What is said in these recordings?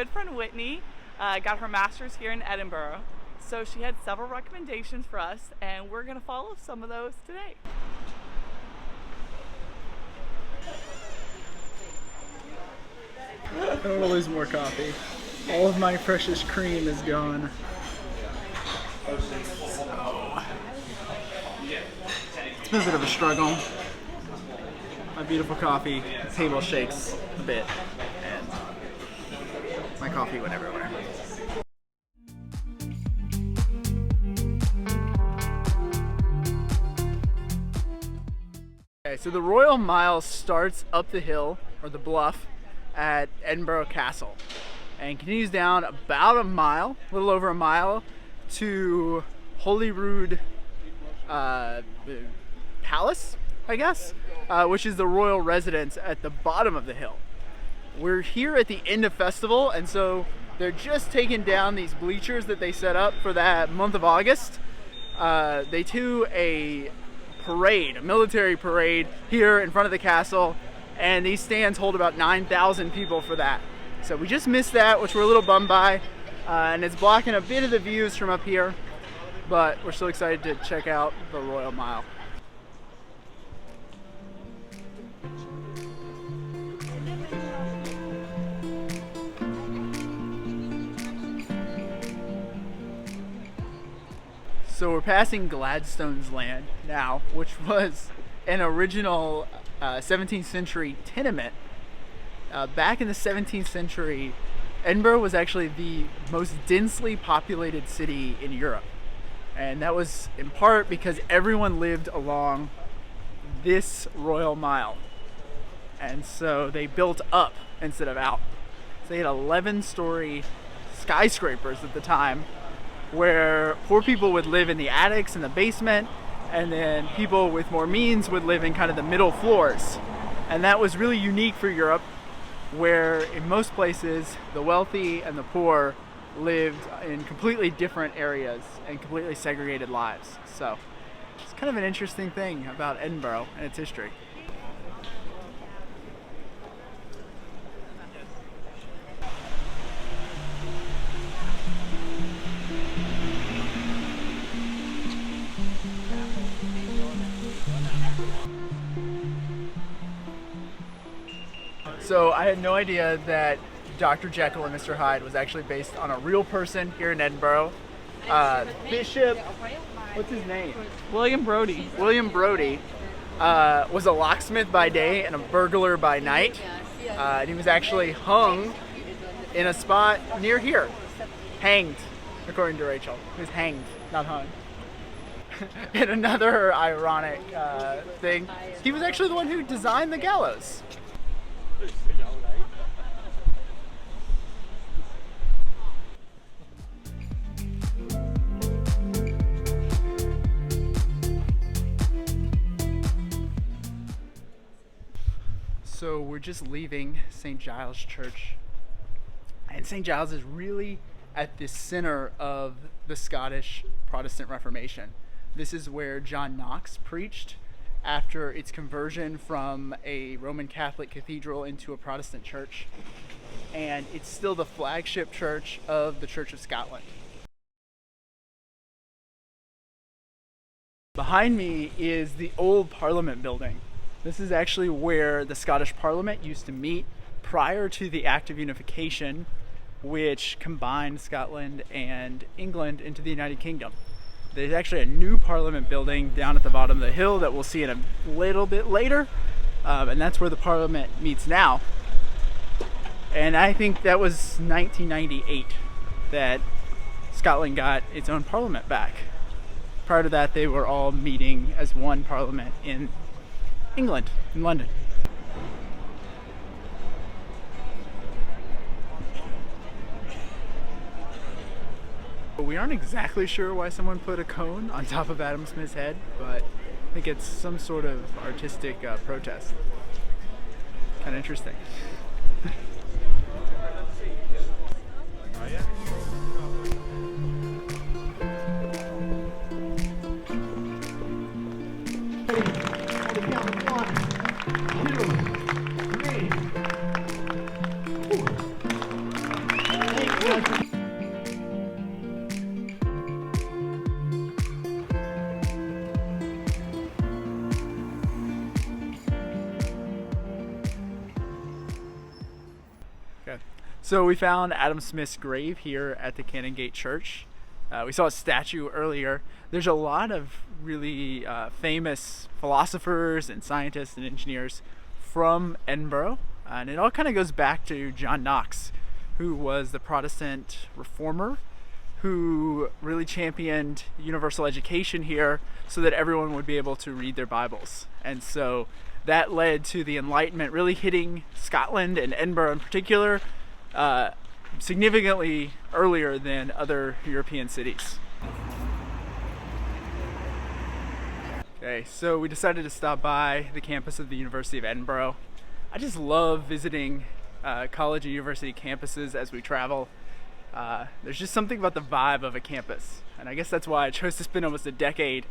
good friend Whitney got her master's here in Edinburgh, so she had several recommendations for us, and we're going to follow some of those today. I don't want to lose more coffee. All of my precious cream is gone. It's been a bit of a struggle. My beautiful coffee table shakes a bit, and my coffee went everywhere. Okay, so the Royal Mile starts up the hill, or the bluff, at Edinburgh Castle and continues down about a mile, a little over a mile, to Holyrood Palace, I guess, which is the royal residence at the bottom of the hill. We're here at the end of festival, and so they're just taking down these bleachers that they set up for that month of August. They do a parade, a military parade here in front of the castle, and these stands hold about 9,000 people for that. So we just missed that, which we're a little bummed by, and it's blocking a bit of the views from up here, but we're still excited to check out the Royal Mile. So we're passing Gladstone's land now, which was an original 17th century tenement. Back in the 17th century, Edinburgh was actually the most densely populated city in Europe. And that was in part because everyone lived along this Royal Mile. And so they built up instead of out. So they had 11-story skyscrapers at the time, where poor people would live in the attics and the basement, and then people with more means would live in kind of the middle floors. And that was really unique for Europe, where in most places the wealthy and the poor lived in completely different areas and completely segregated lives. So it's kind of an interesting thing about Edinburgh and its history. So I had no idea that Dr. Jekyll and Mr. Hyde was actually based on a real person here in Edinburgh. Bishop, what's his name? William Brodie. William Brodie was a locksmith by day and a burglar by night. And he was actually hung in a spot near here. Hanged, according to Rachel. He was hanged, not hung. And another ironic thing, he was actually the one who designed the gallows. So we're just leaving St. Giles Church, and St. Giles is really at the center of the Scottish Protestant Reformation. This is where John Knox preached after its conversion from a Roman Catholic cathedral into a Protestant church, and it's still the flagship church of the Church of Scotland. Behind me is the old Parliament building. This is actually where the Scottish Parliament used to meet prior to the Act of Unification, which combined Scotland and England into the United Kingdom. There's actually a new Parliament building down at the bottom of the hill that we'll see in a little bit later, and that's where the Parliament meets now. And I think that was 1998 that Scotland got its own Parliament back. Prior to that, they were all meeting as one Parliament in England, in London. We aren't exactly sure why someone put a cone on top of Adam Smith's head, but I think it's some sort of artistic protest. Kind of interesting. So we found Adam Smith's grave here at the Canongate Church. We saw a statue earlier. There's a lot of really famous philosophers and scientists and engineers from Edinburgh. And it all kind of goes back to John Knox, who was the Protestant reformer who really championed universal education here so that everyone would be able to read their Bibles. And so that led to the Enlightenment really hitting Scotland and Edinburgh in particular significantly earlier than other European cities. Okay, so we decided to stop by the campus of the University of Edinburgh. I just love visiting college and university campuses as we travel. There's just something about the vibe of a campus, and I guess that's why I chose to spend almost a decade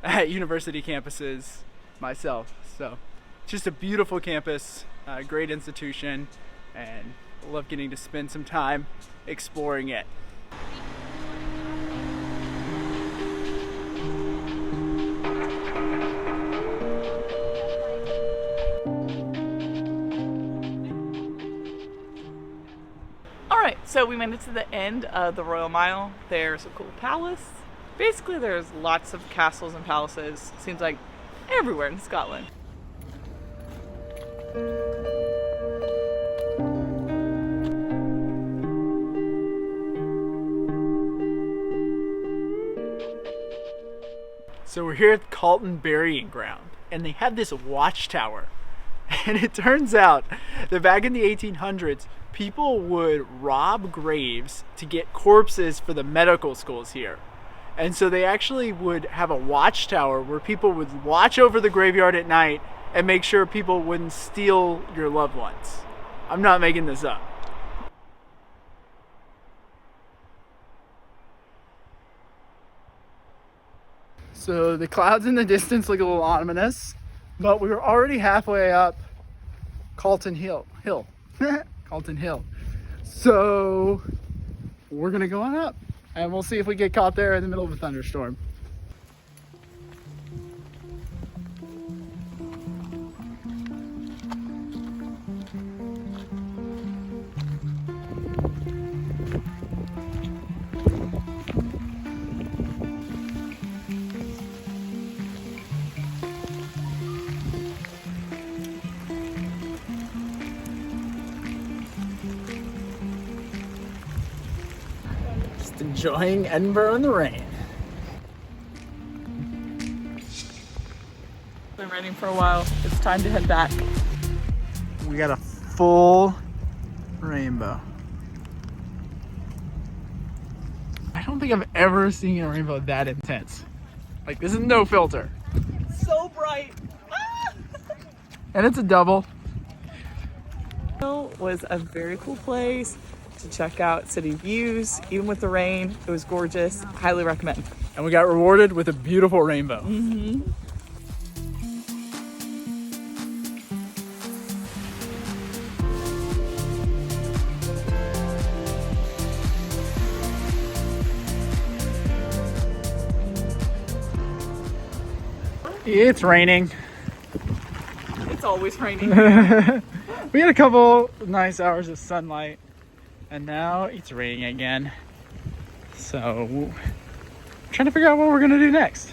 at university campuses myself. So it's just a beautiful campus, great institution, and I love getting to spend some time exploring it. Alright, so we made it to the end of the Royal Mile. There's a cool palace. Basically, there's lots of castles and palaces. Seems like everywhere in Scotland. So we're here at Calton Burying Ground, and they have this watchtower. And it turns out that back in the 1800s, people would rob graves to get corpses for the medical schools here. And so they actually would have a watchtower where people would watch over the graveyard at night and make sure people wouldn't steal your loved ones. I'm not making this up. So the clouds in the distance look a little ominous, but we were already halfway up Calton Hill. Calton Hill. So we're gonna go on up and we'll see if we get caught there in the middle of a thunderstorm. Enjoying Edinburgh in the rain. Been raining for a while. It's time to head back. We got a full rainbow. I don't think I've ever seen a rainbow that intense. Like, this is no filter. So bright. Ah! And it's a double. It was a very cool place to check out city views. Even with the rain, it was gorgeous. Highly recommend. And we got rewarded with a beautiful rainbow. Mm-hmm. It's raining. It's always raining. We had a couple nice hours of sunlight, and now it's raining again. So, trying to figure out what we're gonna do next.